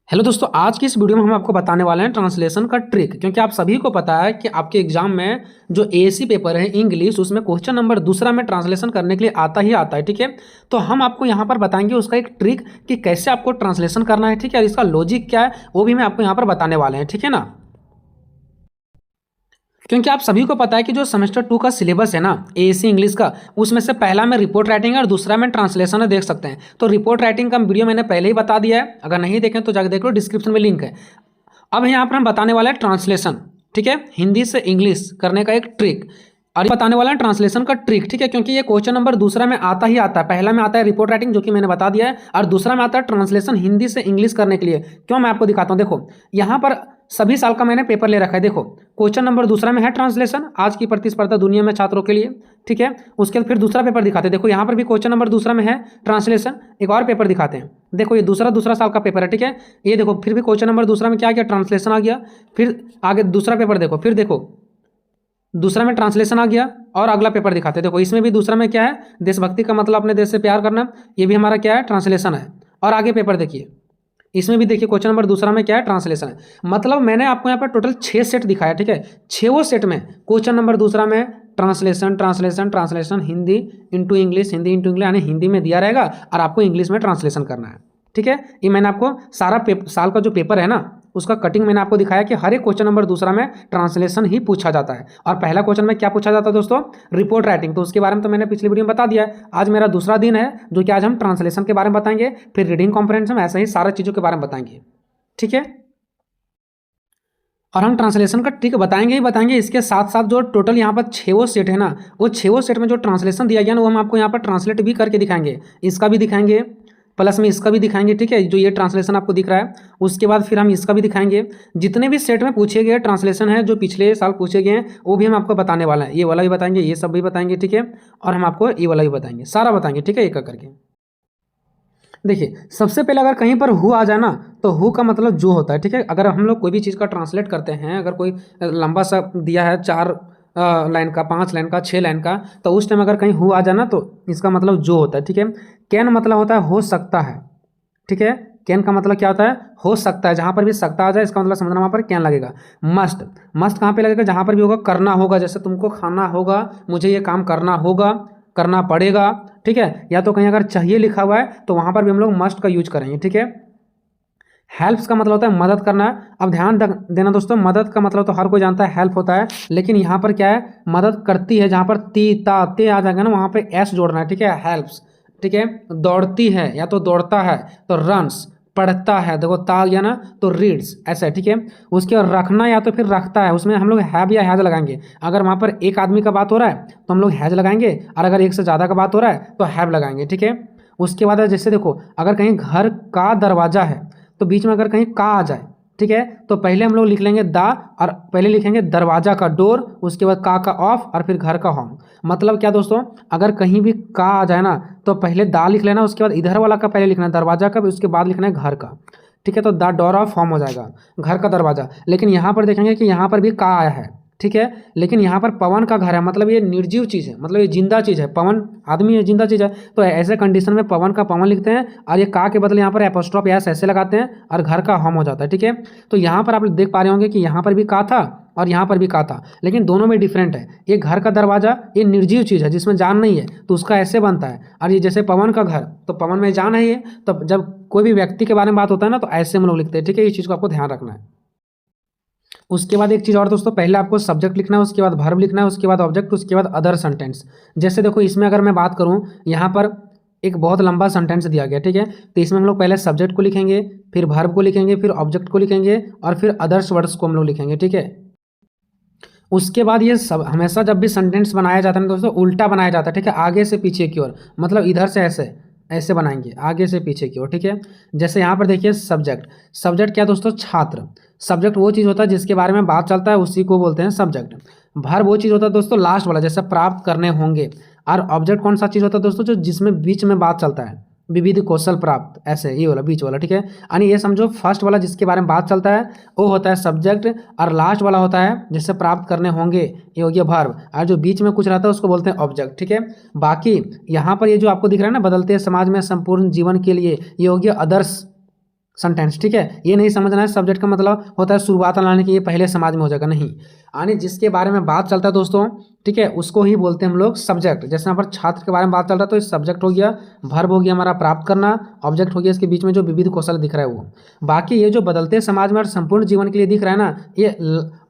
Hello दोस्तों, आज की इस वीडियो में हम आपको बताने वाले हैं ट्रांसलेशन का ट्रिक। क्योंकि आप सभी को पता है कि आपके एग्जाम में जो एएससी पेपर है इंग्लिश, उसमें क्वेश्चन नंबर दूसरा में ट्रांसलेशन करने के लिए आता ही आता है। ठीक है, तो हम आपको यहाँ पर बताएंगे उसका एक ट्रिक कि कैसे आपको ट्रांसलेशन करना है। ठीक है, और इसका लॉजिक क्या है वो भी मैं आपको यहाँ पर बताने वाले हैं। ठीक है ना, क्योंकि आप सभी को पता है कि जो सेमेस्टर 2 का सिलेबस है ना एएससी इंग्लिश का, उसमें से पहला में रिपोर्ट राइटिंग है और दूसरा में ट्रांसलेशन है, देख सकते हैं। तो रिपोर्ट राइटिंग का वीडियो मैंने पहले ही बता दिया है, अगर नहीं देखें तो जाकर देख लो, डिस्क्रिप्शन में लिंक है। अब यहाँ पर हम बताने वाले हैं ट्रांसलेशन। ठीक है, हिंदी से इंग्लिश करने का एक ट्रिक, और ये बताने वाला है ट्रांसलेशन का ट्रिक। ठीक है, क्योंकि ये क्वेश्चन नंबर दूसरा में आता ही आता है। पहला में आता है रिपोर्ट राइटिंग, जो कि मैंने बता दिया है, और दूसरा में आता है ट्रांसलेशन हिंदी से इंग्लिश करने के लिए। क्यों, मैं आपको दिखाता हूँ। देखो, यहाँ पर सभी साल का मैंने पेपर ले रखा है। देखो, क्वेश्चन नंबर दूसरा में है ट्रांसलेशन, आज की प्रतिस्पर्धा दुनिया में छात्रों के लिए। ठीक है, उसके बाद फिर दूसरा पेपर दिखाते हैं। देखो, यहाँ पर भी क्वेश्चन नंबर दूसरा में है ट्रांसलेशन। एक और पेपर दिखाते हैं। देखो, ये दूसरा साल का पेपर है। ठीक है, ये देखो, फिर भी क्वेश्चन नंबर दूसरा में क्या गया, ट्रांसलेशन आ गया। फिर आगे दूसरा पेपर देखो, फिर देखो दूसरा में ट्रांसलेशन आ गया, और अगला पेपर दिखाते हैं। देखो, इसमें भी दूसरा में क्या है, देशभक्ति का मतलब अपने देश से प्यार करना, ये भी हमारा क्या है, ट्रांसलेशन है। और आगे पेपर देखिए, इसमें भी देखिए क्वेश्चन नंबर दूसरा में क्या है, ट्रांसलेशन है। मतलब मैंने आपको यहाँ पर टोटल 6 सेट दिखाया। ठीक है, 6 सेट में क्वेश्चन नंबर दूसरा में translation translation translation, Hindi into English, Hindi into English, यानी हिंदी में दिया रहेगा और आपको इंग्लिश में ट्रांसलेशन करना है। ठीक है, ये मैंने आपको सारा साल का जो पेपर है ना, उसका कटिंग मैंने आपको दिखाया कि हर एक क्वेश्चन नंबर दूसरा में ट्रांसलेशन ही पूछा जाता है। और पहला क्वेश्चन में क्या पूछा जाता है दोस्तों, रिपोर्ट राइटिंग। तो उसके बारे में तो मैंने पिछली वीडियो में बता दिया है। आज मेरा दूसरा दिन है, जो कि आज हम ट्रांसलेशन के बारे में बताएंगे, फिर रीडिंग कॉम्प्रिहेंशन, ऐसे ही सारा चीज़ों के बारे में बताएंगे। ठीक है, और हम ट्रांसलेशन का ट्रिक बताएंगे ही बताएंगे। इसके साथ साथ जो टोटल यहाँ पर 6 सेट है ना, वो 6 सेट में जो ट्रांसलेशन दिया गया ना, वो हम आपको यहाँ पर ट्रांसलेट भी करके दिखाएंगे। इसका भी दिखाएंगे, प्लस में इसका भी दिखाएंगे। ठीक है, जो ये ट्रांसलेशन आपको दिख रहा है, उसके बाद फिर हम इसका भी दिखाएंगे। जितने भी सेट में पूछे गए ट्रांसलेशन है, जो पिछले साल पूछे गए हैं, वो भी हम आपको बताने वाले हैं। ये वाला भी बताएंगे, ये सब भी बताएंगे। ठीक है, और हम आपको ये वाला भी बताएंगे, सारा बताएंगे। ठीक है, एक एक करके देखिए। सबसे पहले अगर कहीं पर हु आ जाए ना, तो हु का मतलब जो होता है। ठीक है, अगर हम लोग कोई भी चीज़ का ट्रांसलेट करते हैं, अगर कोई लंबा सा दिया है 4 लाइन का, 5 लाइन का, 6 लाइन का, तो उस टाइम अगर कहीं हु आ जाए ना, तो इसका मतलब जो होता है। ठीक है, कैन मतलब होता है हो सकता है। ठीक है, कैन का मतलब क्या होता है, हो सकता है। जहाँ पर भी सकता आ जाए, इसका मतलब समझना, वहाँ पर कैन लगेगा। मस्ट, मस्ट कहाँ पे लगेगा, जहाँ पर भी होगा करना होगा। जैसे तुमको खाना होगा, मुझे ये काम करना होगा, करना पड़ेगा। ठीक है, या तो कहीं अगर चाहिए लिखा हुआ है, तो वहाँ पर भी हम लोग मस्ट का यूज करेंगे। ठीक है, हेल्प्स का मतलब होता है मदद करना। अब ध्यान देना दोस्तों, मदद का मतलब तो हर कोई जानता है, हेल्प होता है। लेकिन यहाँ पर क्या है, मदद करती है। जहाँ पर ती ता ते आ जाएगा ना, वहाँ पे एस जोड़ना है। ठीक है, हेल्प्स। ठीक है, दौड़ती है या तो दौड़ता है, तो रन्स। पढ़ता है, देखो ता आ गया ना, तो रीड्स, ऐसा है। ठीक है, उसके बाद रखना या तो फिर रखता है, उसमें हम लोग हैव या हैज लगाएंगे। अगर वहाँ पर एक आदमी का बात हो रहा है तो हम लोग हैज लगाएंगे, और अगर एक से ज़्यादा का बात हो रहा है तो हैव लगाएंगे। ठीक है, उसके बाद जैसे देखो, अगर कहीं घर का दरवाजा है, तो बीच में अगर कहीं का आ जाए, ठीक है, तो पहले हम लोग लिख लेंगे दा, और पहले लिखेंगे दरवाजा का डोर, उसके बाद का ऑफ, और फिर घर का होम। मतलब क्या दोस्तों, अगर कहीं भी का आ जाए ना, तो पहले दा लिख लेना, उसके बाद इधर वाला का पहले लिखना है दरवाजा का, उसके बाद लिखना है घर का। ठीक है, तो द डोर ऑफ होम हो जाएगा, घर का दरवाजा। लेकिन यहाँ पर देखेंगे कि यहाँ पर भी का आया है। ठीक है, लेकिन यहाँ पर पवन का घर है, मतलब ये निर्जीव चीज़ है, मतलब ये जिंदा चीज़ है। पवन आदमी है, जिंदा चीज़ है, तो ऐसे कंडीशन में पवन का पवन लिखते हैं, और ये का के बदले यहाँ पर एपोस्ट्रोफ एस ऐसे लगाते हैं, और घर का होम हो जाता है। ठीक है, तो यहाँ पर आप देख पा रहे होंगे कि यहाँ पर भी का था और यहाँ पर भी का था, लेकिन दोनों में डिफरेंट है। ये घर का दरवाजा, ये निर्जीव चीज़ है जिसमें जान नहीं है, तो उसका ऐसे बनता है। और ये जैसे पवन का घर, तो पवन में जान है ये, तो जब कोई भी व्यक्ति के बारे में बात होता है ना, तो ऐसे हम लोग लिखते हैं। ठीक है, इस चीज़ को आपको ध्यान रखना है। उसके बाद एक चीज़ और दोस्तों, पहले आपको सब्जेक्ट लिखना है, उसके बाद वर्ब लिखना है, उसके बाद ऑब्जेक्ट, उसके बाद अदर सेंटेंस। जैसे देखो, इसमें अगर मैं बात करूँ, यहाँ पर एक बहुत लंबा सेंटेंस दिया गया। ठीक है, तो इसमें हम लोग पहले सब्जेक्ट को लिखेंगे, फिर वर्ब को लिखेंगे, फिर ऑब्जेक्ट को लिखेंगे, और फिर अदर्स वर्ड्स को हम लोग लिखेंगे। ठीक है, उसके बाद ये सब हमेशा जब भी सेंटेंस बनाया जाता है ना दोस्तों, उल्टा बनाया जाता है। ठीक है, आगे से पीछे की ओर, मतलब इधर से ऐसे ऐसे बनाएंगे, आगे से पीछे की ओर। ठीक है, जैसे यहाँ पर देखिए सब्जेक्ट। सब्जेक्ट क्या दोस्तों, छात्र। सब्जेक्ट वो चीज़ होता है जिसके बारे में बात चलता है, उसी को बोलते हैं सब्जेक्ट। वर्ब वो चीज़ होता है दोस्तों लास्ट वाला, जैसे प्राप्त करने होंगे। और ऑब्जेक्ट कौन सा चीज़ होता है दोस्तों, जो जिसमें बीच में बात चलता है, विविध कौशल प्राप्त, ऐसे ये वाला बीच वाला। ठीक है, यानी ये समझो फर्स्ट वाला जिसके बारे में बात चलता है वो होता है सब्जेक्ट, और लास्ट वाला होता है जिससे प्राप्त करने होंगे, ये हो गया वर्ब, और जो बीच में कुछ रहता है उसको बोलते हैं ऑब्जेक्ट। ठीक है, बाकी यहाँ पर ये जो आपको दिख रहा है ना, बदलते समाज में संपूर्ण जीवन के लिए, ये हो गया अदर्स सेंटेंस, ठीक है। ये नहीं समझना है सब्जेक्ट का मतलब होता है शुरुआत लाने की, ये पहले समाज में हो जाएगा, नहीं। यानी जिसके बारे में बात चलता है दोस्तों, ठीक है, उसको ही बोलते हैं हम लोग सब्जेक्ट। जैसे यहाँ पर छात्र के बारे में बात चल रहा है तो इस सब्जेक्ट हो गया, वर्ब हो गया हमारा प्राप्त करना, ऑब्जेक्ट हो गया इसके बीच में जो विविध कौशल दिख रहा है वो। बाकी ये जो बदलते समाज में और संपूर्ण जीवन के लिए दिख रहा है ना, ये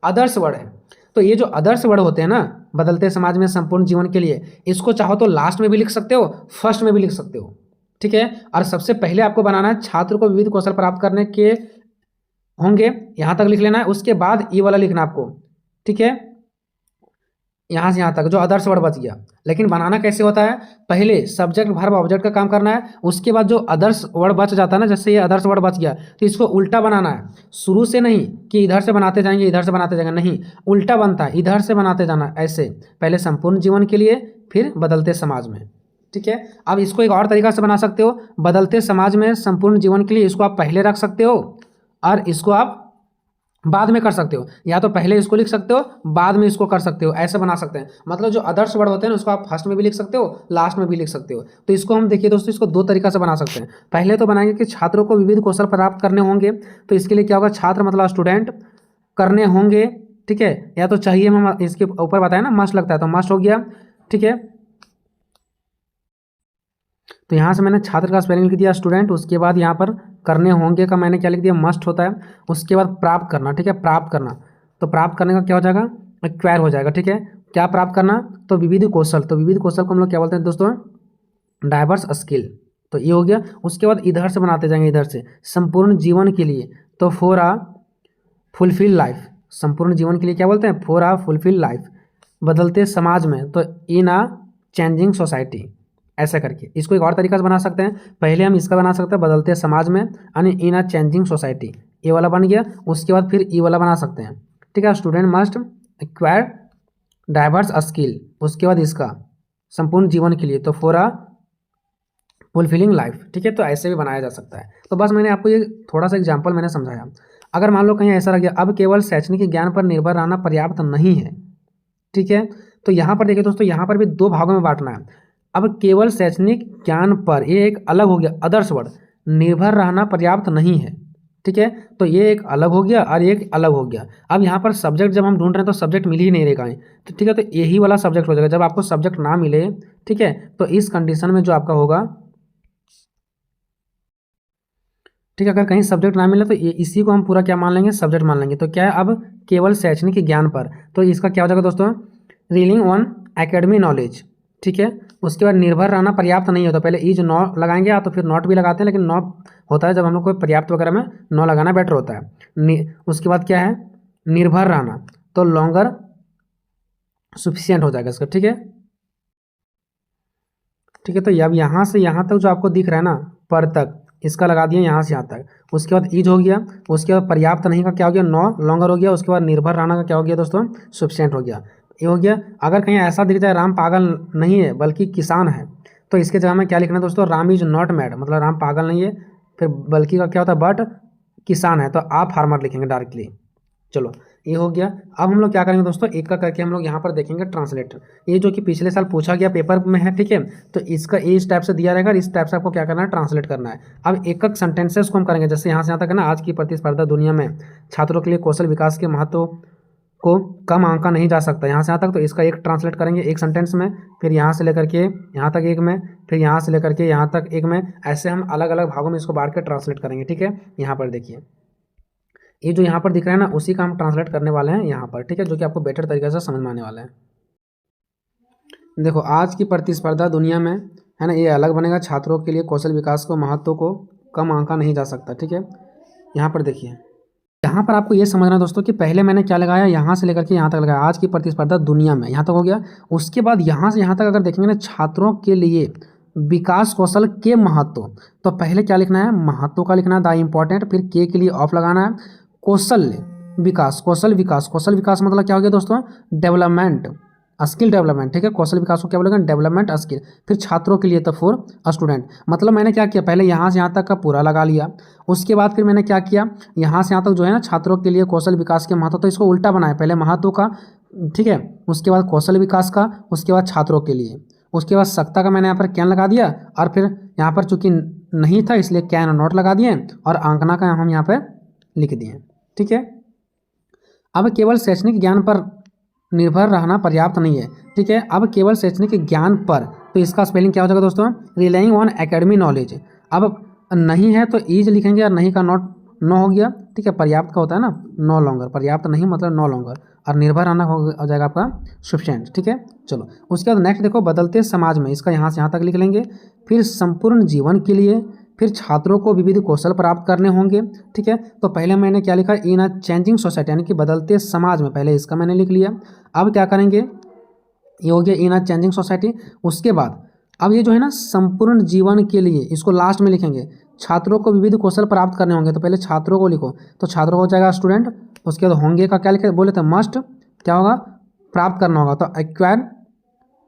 अदर्स वर्ड है। तो ये जो अदर्स वर्ड होते हैं ना बदलते समाज में संपूर्ण जीवन के लिए, इसको चाहो तो लास्ट में भी लिख सकते हो, फर्स्ट में भी लिख सकते हो, ठीक है। और सबसे पहले आपको बनाना है छात्र को विविध कौशल प्राप्त करने के होंगे, यहां तक लिख लेना है। उसके बाद ई वाला लिखना आपको, ठीक है, यहां से यहां तक जो अदर्स वर्ड बच गया। लेकिन बनाना कैसे होता है, पहले सब्जेक्ट वर्ब ऑब्जेक्ट का काम करना है, उसके बाद जो अदर्स वर्ड बच जाता है ना, जैसे ये अदर्स वर्ड बच गया तो इसको उल्टा बनाना है। शुरू से नहीं कि इधर से बनाते जाएंगे इधर से बनाते जाएंगे, नहीं, उल्टा बनता है, इधर से बनाते जाना ऐसे, पहले संपूर्ण जीवन के लिए फिर बदलते समाज में, ठीक है। अब इसको एक और तरीका से बना सकते हो, बदलते समाज में संपूर्ण जीवन के लिए, इसको आप पहले रख सकते हो और इसको आप बाद में कर सकते हो, या तो पहले इसको लिख सकते हो बाद में इसको कर सकते हो, ऐसे बना सकते हैं। मतलब जो अदर्स वर्ड होते हैं ना उसको आप फर्स्ट में भी लिख सकते हो लास्ट में भी लिख सकते हो। तो इसको हम देखिए दोस्तों, इसको दो तरीका से बना सकते हैं। पहले तो बनाएंगे कि छात्रों को विविध कौशल प्राप्त करने होंगे, तो इसके लिए क्या होगा, छात्र मतलब स्टूडेंट, करने होंगे, ठीक है, या तो चाहिए, हम इसके ऊपर बताया ना मस्ट लगता है तो मस्ट हो गया, ठीक है। तो यहाँ से मैंने छात्र का स्पेलिंग लिख दिया स्टूडेंट, उसके बाद यहाँ पर करने होंगे का मैंने क्या लिख दिया, मस्ट होता है। उसके बाद प्राप्त करना, ठीक है, प्राप्त करना, तो प्राप्त करने का क्या हो जाएगा, एक्वायर हो जाएगा, ठीक है। क्या प्राप्त करना, तो विविध कौशल, तो विविध कौशल को हम लोग क्या बोलते हैं दोस्तों, डाइवर्स स्किल, तो ये हो गया। उसके बाद इधर से बनाते जाएंगे, इधर से संपूर्ण जीवन के लिए, तो फॉर आ फुलफिल लाइफ, संपूर्ण जीवन के लिए क्या बोलते हैं, फॉर आ फुलफिल लाइफ। बदलते समाज में, तो इन आ चेंजिंग सोसाइटी, ऐसा करके इसको एक और तरीका से बना सकते हैं। पहले हम इसका बना सकते हैं बदलते समाज में यानी इन अ चेंजिंग सोसाइटी, ये वाला बन गया। उसके बाद फिर ई वाला बना सकते हैं, ठीक है, student must acquire diverse skill. उसके बाद इसका संपूर्ण जीवन के लिए, तो फॉर अ फुलफिलिंग लाइफ, ठीक है। तो ऐसे भी बनाया जा सकता है। तो बस मैंने आपको ये थोड़ा सा एग्जाम्पल मैंने समझाया। अगर मान लो कहीं ऐसा रह गया, अब केवल शैक्षणिक ज्ञान पर निर्भर रहना पर्याप्त नहीं है, ठीक है। तो यहाँ पर देखिए दोस्तों, यहाँ पर भी दो भागों में बांटना है। अब केवल शैक्षणिक ज्ञान पर, ये एक अलग हो गया अदर्स वर्ड, निर्भर रहना पर्याप्त नहीं है, ठीक है। तो ये एक अलग हो गया और एक अलग हो गया। अब यहाँ पर सब्जेक्ट जब हम ढूंढ रहे हैं तो सब्जेक्ट मिल ही नहीं रहेगा, तो ठीक है, तो यही वाला सब्जेक्ट हो जाएगा। जब आपको सब्जेक्ट ना मिले, ठीक है, तो इस कंडीशन में जो आपका होगा, ठीक है, अगर कहीं सब्जेक्ट ना मिले तो इसी को हम पूरा क्या मान लेंगे, सब्जेक्ट मान लेंगे। तो क्या है, अब केवल शैक्षणिक ज्ञान पर, तो इसका क्या हो जाएगा दोस्तों, रीलिंग ऑन एकेडमी नॉलेज, ठीक है। उसके बाद निर्भर रहना पर्याप्त नहीं होता, पहले इज नॉ लगाएंगे या तो फिर नॉट भी लगाते हैं, लेकिन नॉ होता है जब हम लोग कोई पर्याप्त वगैरह में नॉ लगाना बेटर होता है। उसके बाद क्या है, निर्भर रहना, तो लॉन्गर सुफिशियंट हो जाएगा इसका, ठीक है, ठीक है। तो अब यहाँ से यहाँ तक जो आपको दिख रहा है ना, पर तक, इसका लगा दिया यहाँ से यहाँ तक। उसके बाद इज हो गया, उसके बाद पर्याप्त नहीं का क्या हो गया, नॉ लॉन्गर हो गया। उसके बाद निर्भर रहना का क्या हो गया दोस्तों, सुफिशिएंट हो गया, ये हो गया। अगर कहीं ऐसा दिख जाए राम पागल नहीं है बल्कि किसान है, तो इसके जगह में क्या लिखना है दोस्तों, राम इज नॉट मैड, मतलब राम पागल नहीं है, फिर बल्कि का क्या होता है, बट किसान है, तो आप फार्मर लिखेंगे डायरेक्टली। चलो ये हो गया। अब हम लोग क्या करेंगे दोस्तों, एक का करके हम लोग यहाँ पर देखेंगे ट्रांसलेटर, ये जो कि पिछले साल पूछा गया पेपर में है, ठीक है। तो इसका इस टाइप से दिया रहेगा, इस टाइप से आपको क्या करना है, ट्रांसलेट करना है। अब एक एक सेंटेंसेस को हम करेंगे, जैसे यहाँ से यहाँ तक है ना, आज की प्रतिस्पर्धा दुनिया में छात्रों के लिए कौशल विकास के महत्व को कम आंका नहीं जा सकता, यहाँ से यहाँ तक। तो इसका एक ट्रांसलेट करेंगे एक सेंटेंस में, फिर यहाँ से लेकर के यहाँ तक एक में, फिर यहाँ से लेकर के यहाँ तक एक में, ऐसे हम अलग अलग भागों में इसको बांट के ट्रांसलेट करेंगे, ठीक है। यहाँ पर देखिए, ये जो यहाँ पर दिख रहा है ना, उसी का हम ट्रांसलेट करने वाले हैं यहाँ पर, ठीक है, जो कि आपको बेटर तरीके से समझ में आने वाला है। देखो, आज की प्रतिस्पर्धा दुनिया में है ना, ये अलग बनेगा, छात्रों के लिए कौशल विकास को महत्व को कम आंका नहीं जा सकता, ठीक है। यहाँ पर देखिए, यहाँ पर आपको ये समझना है दोस्तों कि पहले मैंने क्या लगाया, यहाँ से लेकर के यहाँ तक लगाया, आज की प्रतिस्पर्धा दुनिया में, यहाँ तक हो गया। उसके बाद यहाँ से यहाँ तक अगर देखेंगे ना, छात्रों के लिए विकास कौशल के महत्व, तो पहले क्या लिखना है, महत्व का लिखना है, द इम्पोर्टेंट, फिर के लिए ऑफ लगाना है, कौशल विकास, कौशल विकास, कौशल विकास मतलब क्या हो गया दोस्तों, डेवलपमेंट, स्किल डेवलपमेंट, ठीक है। कौशल विकास को क्या बोलेंगे, डेवलपमेंट स्किल, फिर छात्रों के लिए तो फॉर स्टूडेंट। मतलब मैंने क्या किया, पहले यहाँ से यहाँ तक का पूरा लगा लिया, उसके बाद फिर मैंने क्या किया, यहाँ से यहाँ तक जो है ना, छात्रों के लिए कौशल विकास के महत्व, तो इसको उल्टा बनाया, पहले महत्व का, ठीक है, उसके बाद कौशल विकास का, उसके बाद छात्रों के लिए, उसके बाद सत्ता का मैंने यहाँ पर कैन लगा दिया, और फिर यहाँ पर चूंकि नहीं था इसलिए कैन नॉट लगा दिए और आंकना का हम यहाँ पे लिख दिए। ठीक है, अब केवल शैक्षणिक ज्ञान पर निर्भर रहना पर्याप्त नहीं है। ठीक है, अब केवल शैक्षणिक ज्ञान पर, तो इसका स्पेलिंग क्या हो जाएगा दोस्तों, रिलाइंग ऑन एकेडमी नॉलेज। अब नहीं है तो ईज लिखेंगे और नहीं का नॉट नो हो गया। ठीक है, पर्याप्त का होता है ना नो लॉन्गर, पर्याप्त नहीं मतलब नो लॉन्गर, और निर्भर रहना हो जाएगा आपका सफिशिएंट। ठीक है, चलो उसके बाद नेक्स्ट देखो, बदलते समाज में, इसका यहाँ से यहाँ तक लिख लेंगे। फिर संपूर्ण जीवन के लिए, फिर छात्रों को विविध कौशल प्राप्त करने होंगे। ठीक है, तो पहले मैंने क्या लिखा, इन अ चेंजिंग सोसाइटी, यानी कि बदलते समाज में, पहले इसका मैंने लिख लिया। अब क्या करेंगे, ये हो गया इन अ चेंजिंग सोसाइटी। उसके बाद अब ये जो है ना संपूर्ण जीवन के लिए, इसको लास्ट में लिखेंगे। छात्रों को विविध कौशल प्राप्त करने होंगे, तो पहले छात्रों को लिखो, तो छात्रों को हो जाएगा स्टूडेंट। उसके बाद होंगे का क्या लिखे, बोले तो मस्ट, क्या होगा, प्राप्त करना होगा, तो एक्वायर,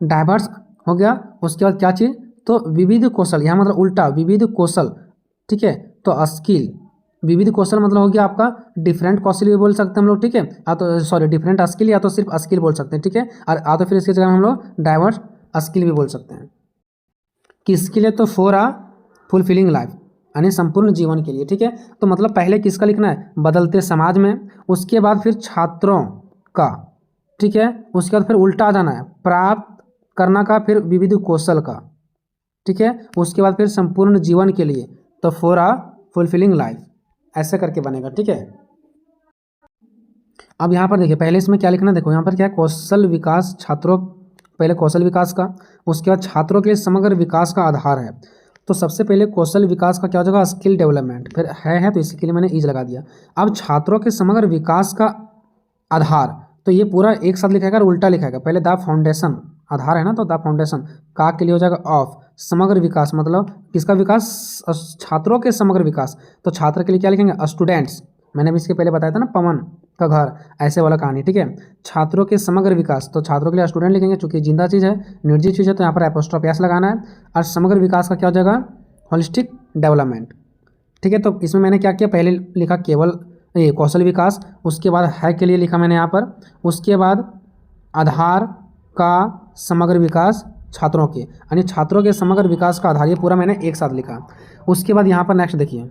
डाइवर्स हो गया। उसके बाद क्या चीज़, तो विविध कौशल, यहाँ मतलब उल्टा विविध कौशल। ठीक है, तो स्किल, विविध कौशल मतलब हो गया आपका डिफरेंट कौशल भी बोल सकते हैं हम लोग। ठीक है, या तो सॉरी डिफरेंट स्किल, या तो सिर्फ स्किल बोल सकते हैं। ठीक है, और या तो फिर इसकी जगह हम लोग डाइवर्स स्किल भी बोल सकते हैं। किसके लिए, तो फॉर आ फुलफिलिंग लाइफ, यानी संपूर्ण जीवन के लिए। ठीक है, तो मतलब पहले किसका लिखना है, बदलते समाज में, उसके बाद फिर छात्रों का। ठीक है, उसके बाद फिर उल्टा आ जाना है, प्राप्त करना का, फिर विविध कौशल का। ठीक है, उसके बाद फिर संपूर्ण जीवन के लिए, तो फॉर आ फुलफिलिंग लाइफ, ऐसे करके बनेगा। ठीक है, अब यहाँ पर देखिए पहले इसमें क्या लिखना, देखो यहाँ पर क्या है, कौशल विकास छात्रों, पहले कौशल विकास का, उसके बाद छात्रों के लिए समग्र विकास का आधार है। तो सबसे पहले कौशल विकास का क्या हो जाएगा, स्किल डेवलपमेंट, फिर है तो इसके लिए मैंने ईज लगा दिया। अब छात्रों के समग्र विकास का आधार, तो ये पूरा एक साथ लिखाएगा और उल्टा लिखाएगा, पहले द फाउंडेशन, आधार है ना, तो द फाउंडेशन का के लिए हो जाएगा ऑफ, समग्र विकास मतलब किसका विकास, छात्रों के समग्र विकास। तो छात्र के लिए क्या लिखेंगे, स्टूडेंट्स, मैंने भी इसके पहले बताया था ना, पवन का घर, ऐसे वाला कहानी। ठीक है, छात्रों के समग्र विकास, तो छात्रों के लिए स्टूडेंट लिखेंगे, चूंकि जिंदा चीज़ है, निर्जीव चीज़ है, तो यहाँ पर एपोस्ट्रोफी एस लगाना है। और समग्र विकास का क्या हो जाएगा, होलिस्टिक डेवलपमेंट। ठीक है, तो इसमें मैंने क्या किया, पहले लिखा केवल ये कौशल विकास, उसके बाद है के लिए लिखा मैंने यहाँ पर, उसके बाद आधार का समग्र विकास छात्रों के, यानी छात्रों के समग्र विकास का आधार, ये पूरा मैंने एक साथ लिखा। उसके बाद यहाँ पर नेक्स्ट देखिए,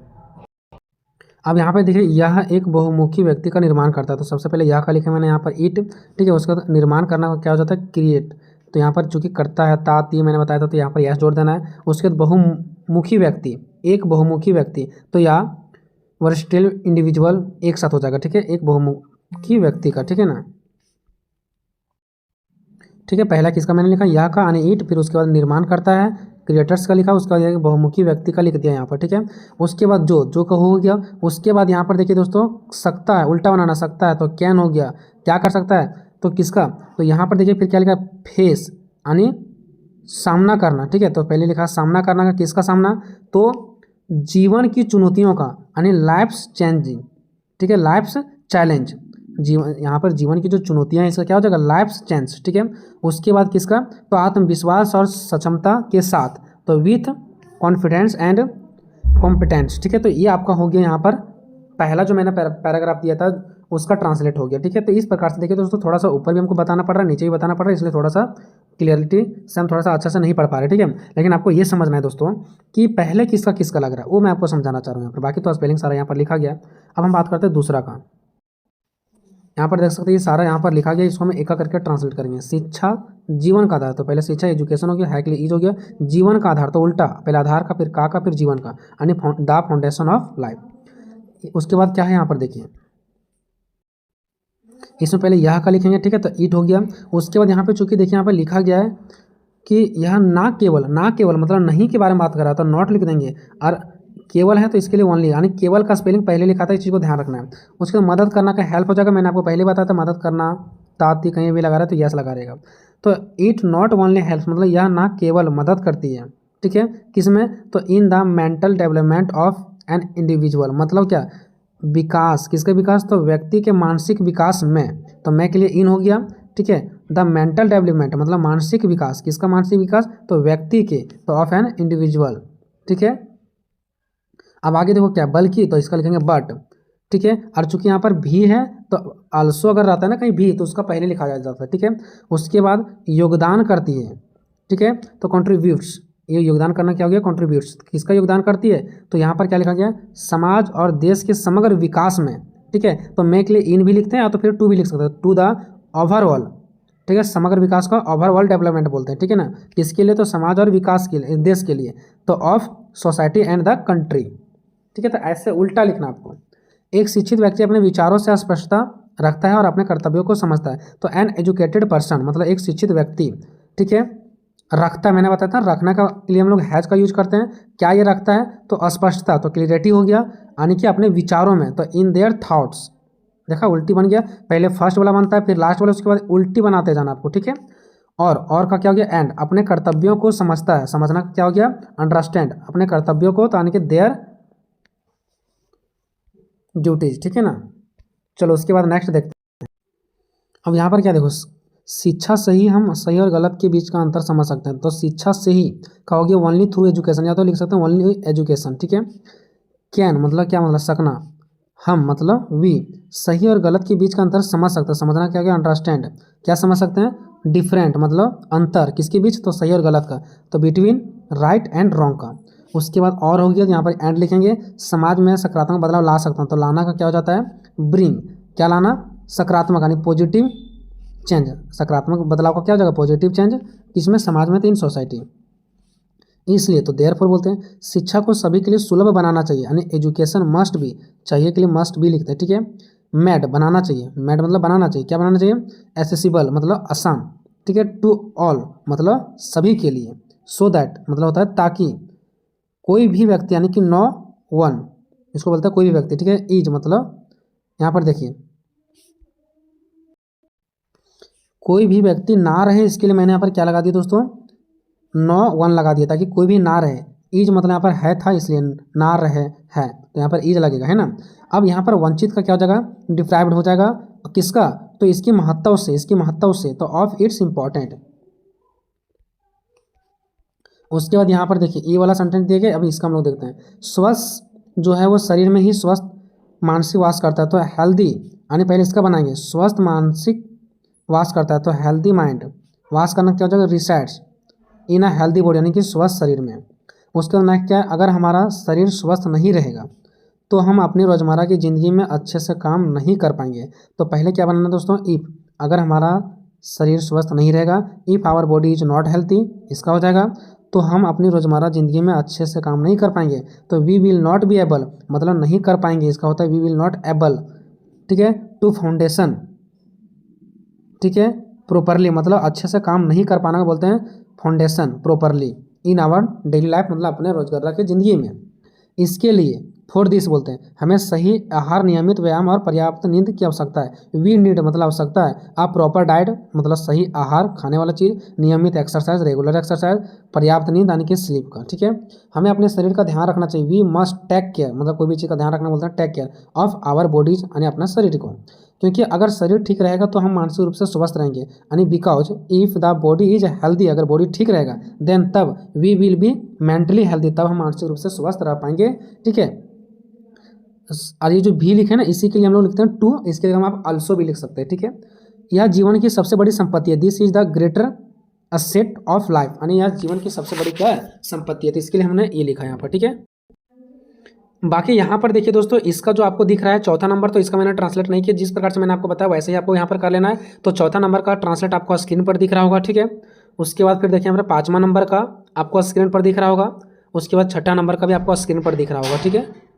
अब यहाँ पे देखिए यह एक बहुमुखी व्यक्ति का निर्माण करता है, तो सबसे पहले यह का लिखा मैंने यहाँ पर ईट। ठीक है, उसके बाद निर्माण करना का क्या हो जाता है, क्रिएट, तो यहाँ पर चूंकि करता है ती मैंने बताया था, तो यहाँ पर यस जोड़ देना है। उसके बाद बहुमुखी व्यक्ति, एक बहुमुखी व्यक्ति, तो या वर्सटाइल इंडिविजुअल एक साथ हो जाएगा। ठीक है, एक बहुमुखी व्यक्ति का, ठीक है ना। ठीक है, पहला किसका मैंने लिखा, यह का यानी ईट, फिर उसके बाद निर्माण करता है, क्रिएटर्स का लिखा, उसके बाद बहुमुखी व्यक्ति का लिख दिया यहाँ पर। ठीक है, उसके बाद जो का हो गया। उसके बाद यहाँ पर देखिए दोस्तों, सकता है, उल्टा बनाना, सकता है तो कैन हो गया, क्या कर सकता है, तो किसका, तो यहाँ पर देखिए फिर क्या लिखा, फेस यानी सामना करना। ठीक है, तो पहले लिखा सामना करना का, किसका सामना, तो जीवन की चुनौतियों का, यानी लाइफ्स चेंजिंग। ठीक है, लाइफ्स चैलेंज, जीवन, यहाँ पर जीवन की जो चुनौतियां हैं, इसका क्या हो जाएगा, लाइफ्स चेंज। ठीक है, उसके बाद किसका, तो आत्मविश्वास और सक्षमता के साथ, तो विथ कॉन्फिडेंस एंड कॉम्पिटेंस। ठीक है, तो ये आपका हो गया यहाँ पर पहला जो मैंने पैराग्राफ दिया था उसका ट्रांसलेट हो गया। ठीक है, तो इस प्रकार से देखिए दोस्तों, थोड़ा सा ऊपर भी हमको बताना पड़ रहा है, नीचे भी बताना पड़ रहा है, इसलिए थोड़ा सा क्लियरिटी से हम थोड़ा सा अच्छा से नहीं पढ़ पा रहे। ठीक है, लेकिन आपको ये समझना है दोस्तों कि पहले किसका किसका लग रहा है, वो मैं आपको समझाना चाह रहा हूँ यहाँ पर। बाकी तो स्पेलिंग सारा यहाँ पर लिखा गया। अब हम बात करते हैं दूसरा का। यहाँ पर देख सकते हैं ये सारा यहाँ पर लिखा गया, इसको हम एक करके ट्रांसलेट करेंगे। शिक्षा जीवन का आधार, तो पहले शिक्षा एजुकेशन हो गया, है के लिए ईज हो गया, जीवन का आधार तो उल्टा, पहले आधार का, फिर का, फिर जीवन का, यानी द फाउंडेशन ऑफ लाइफ। उसके बाद क्या है यहाँ पर देखिए, इसमें पहले यह का लिखेंगे। ठीक है, तो ईट हो गया। उसके बाद यहाँ पे चूंकि देखिए यहाँ पे लिखा गया है कि यह ना केवल मतलब नहीं के बारे में बात कर रहा है, तो नॉट लिख देंगे, और केवल है तो इसके लिए ओनली, यानी केवल का स्पेलिंग पहले लिखा था, इस चीज़ को ध्यान रखना है। उसके बाद मदद करना का हेल्प हो जाएगा, मैंने आपको पहले बताया था, मदद करना ताती कहीं भी लगा रहा है तो यस लगा रहेगा। तो इट नॉट ओनली हेल्प मतलब यह ना केवल मदद करती है। ठीक है, किसमें, तो in the mental development of an individual, मतलब क्या, विकास, किसके विकास, तो व्यक्ति के मानसिक विकास में, तो मैं के लिए इन हो गया। ठीक है, द मेंटल डेवलपमेंट मतलब मानसिक विकास, किसका मानसिक विकास, तो व्यक्ति के, तो ऑफ एन इंडिविजुअल। ठीक है, अब आगे देखो क्या, बल्कि, तो इसका लिखेंगे बट। ठीक है, और चूंकि यहाँ पर भी है तो आल्सो अगर रहता है ना कहीं भी, तो उसका पहले लिखा जाता है। ठीक है, उसके बाद योगदान करती है। ठीक है, तो कंट्रीब्यूट्स, ये योगदान करना क्या हो गया, कॉन्ट्रीब्यूट्स, किसका योगदान करती है, तो यहाँ पर क्या लिखा गया, समाज और देश के समग्र विकास में, ठीक है। तो मैं के लिए इन भी लिखते हैं या तो फिर टू भी लिख सकते हैं, टू द ओवरऑल, ठीक है, समग्र विकास का ओवरऑल डेवलपमेंट बोलते हैं, ठीक है ना। किसके लिए, तो समाज और विकास के लिए, देश के लिए, तो of society and the country, ठीक है। तो ऐसे उल्टा लिखना आपको। एक शिक्षित व्यक्ति अपने विचारों से स्पष्टता रखता है और अपने कर्तव्यों को समझता है। तो एन एजुकेटेड पर्सन मतलब एक शिक्षित व्यक्ति, ठीक है, रखता है, मैंने बताया था रखना का लिए हम लोग हैज का यूज करते हैं। क्या ये रखता है, तो स्पष्टता, तो क्लियरिटी हो गया, यानी कि अपने विचारों में, तो इन देयर थॉट्स, देखा उल्टी बन गया, पहले फर्स्ट वाला बनता है फिर लास्ट वाला, उसके बाद उल्टी बनाते जाना आपको, ठीक है। और का क्या हो गया, एंड अपने कर्तव्यों को समझता है, समझना क्या हो गया, अंडरस्टैंड, अपने कर्तव्यों को, तो यानी कि देयर ड्यूटीज, ठीक है ना। चलो उसके बाद नेक्स्ट देखते हैं। अब यहाँ पर क्या देखो, शिक्षा से ही हम सही और गलत के बीच का अंतर समझ सकते हैं। तो शिक्षा से ही का हो गया ओनली थ्रू एजुकेशन, या तो लिख सकते हैं ओनली एजुकेशन, ठीक है। कैन मतलब क्या, मतलब सकना, हम मतलब वी सही और गलत के बीच का अंतर समझ सकते हैं, समझना क्या हो गया, अंडरस्टैंड, क्या समझ सकते हैं, डिफरेंट मतलब अंतर, किसके बीच, तो सही और गलत का, तो बिटवीन राइट एंड रॉन्ग का। उसके बाद और हो गया, तो यहाँ पर एंड लिखेंगे, समाज में सकारात्मक बदलाव ला सकता हूँ, तो लाना का क्या हो जाता है, ब्रिंग, क्या लाना, सकारात्मक यानी पॉजिटिव चेंज, सकारात्मक बदलाव का क्या हो जाएगा, पॉजिटिव चेंज, किसमें, समाज में, तो इन सोसाइटी। इसलिए तो देयरफॉर बोलते हैं शिक्षा को सभी के लिए सुलभ बनाना चाहिए, यानी एजुकेशन मस्ट भी, चाहिए के लिए मस्ट भी लिखते हैं, ठीक है। मेड बनाना चाहिए, मेड मतलब बनाना चाहिए, क्या बनाना चाहिए, एसेसिबल मतलब आसान, ठीक है, टू ऑल मतलब सभी के लिए, सो दैट मतलब होता है ताकि कोई भी व्यक्ति, यानी कि नो वन, इसको बोलता है कोई भी व्यक्ति, ठीक है। ईज मतलब यहाँ पर देखिए कोई भी व्यक्ति ना रहे, इसके लिए मैंने यहाँ पर क्या लगा दिया दोस्तों, नो वन लगा दिया, ताकि कोई भी ना रहे। ईज मतलब यहाँ पर है था, इसलिए ना रहे है, तो यहाँ पर ईज लगेगा, है ना। अब यहाँ पर वंचित का क्या हो जाएगा, डिप्राइव्ड हो जाएगा, किसका, तो इसकी महत्ता से, इसकी महत्ता से, तो ऑफ इट्स इंपॉर्टेंट। उसके बाद यहाँ पर देखिए ये वाला सेंटेंस दिए गए, अभी इसका हम लोग देखते हैं। स्वस्थ जो है वो शरीर में ही स्वस्थ मानसिक वास करता है, तो हेल्दी, यानी पहले इसका बनाएंगे, स्वस्थ मानसिक वास करता है, तो हेल्दी माइंड, वास करना क्या हो जाएगा, resides in a healthy body, यानी कि स्वस्थ शरीर में। उसके बाद नेक्स्ट क्या है, अगर हमारा शरीर स्वस्थ नहीं रहेगा तो हम अपनी रोज़मर्रा की ज़िंदगी में अच्छे से काम नहीं कर पाएंगे। तो पहले क्या बनाना दोस्तों, इफ़, अगर हमारा शरीर स्वस्थ नहीं रहेगा, if our body is not healthy, इसका हो जाएगा, तो हम अपनी रोज़मर्रा ज़िंदगी में अच्छे से काम नहीं कर पाएंगे। तो we will not be able मतलब नहीं कर पाएंगे, इसका होता है वी विल नॉट एबल, ठीक है, टू फाउंडेशन, ठीक है, प्रॉपरली मतलब अच्छे से काम नहीं कर पाना बोलते हैं foundation properly in our daily life, मतलब अपने रोजगार की ज़िंदगी में। इसके लिए फॉर दिस बोलते हैं हमें सही आहार, नियमित व्यायाम और पर्याप्त नींद की आवश्यकता है। वी नीड मतलब आवश्यकता है, आप प्रॉपर डाइट मतलब सही आहार खाने वाला चीज़, नियमित एक्सरसाइज रेगुलर एक्सरसाइज, पर्याप्त नींद यानी कि स्लीप का, ठीक है। हमें अपने शरीर का ध्यान रखना चाहिए, वी मस्ट टेक केयर मतलब कोई भी चीज़ का ध्यान रखना बोलते हैं take care of our bodies, यानी अपना शरीर को, क्योंकि अगर शरीर ठीक रहेगा तो हम मानसिक रूप से स्वस्थ रहेंगे, यानी because if the body is healthy, अगर बॉडी ठीक रहेगा देन तब we will be mentally healthy, तब हम मानसिक रूप से स्वस्थ रह पाएंगे, ठीक है। और ये जो भी लिखे ना इसी के लिए हम लोग लिखते हैं टू, इसके लिए हम आप अल्सो भी लिख सकते हैं, ठीक है। यह जीवन की सबसे बड़ी संपत्ति है, this is the greater asset of life, यानी यह जीवन की सबसे बड़ी क्या है, संपत्ति है, तो इसके लिए हमने ये लिखा है यहाँ पर, ठीक है। बाकी यहाँ पर देखिए दोस्तों, इसका जो आपको दिख रहा है चौथा नंबर, तो इसका मैंने ट्रांसलेट नहीं किया, जिस प्रकार से मैंने आपको बताया वैसे ही आपको यहाँ पर कर लेना है। तो चौथा नंबर का ट्रांसलेट आपको स्क्रीन पर दिख रहा होगा, ठीक है। उसके बाद फिर देखिए हमारा पाँचवा नंबर का आपको स्क्रीन पर दिख रहा होगा, उसके बाद छठा नंबर का भी आपको स्क्रीन पर दिख रहा होगा, ठीक है।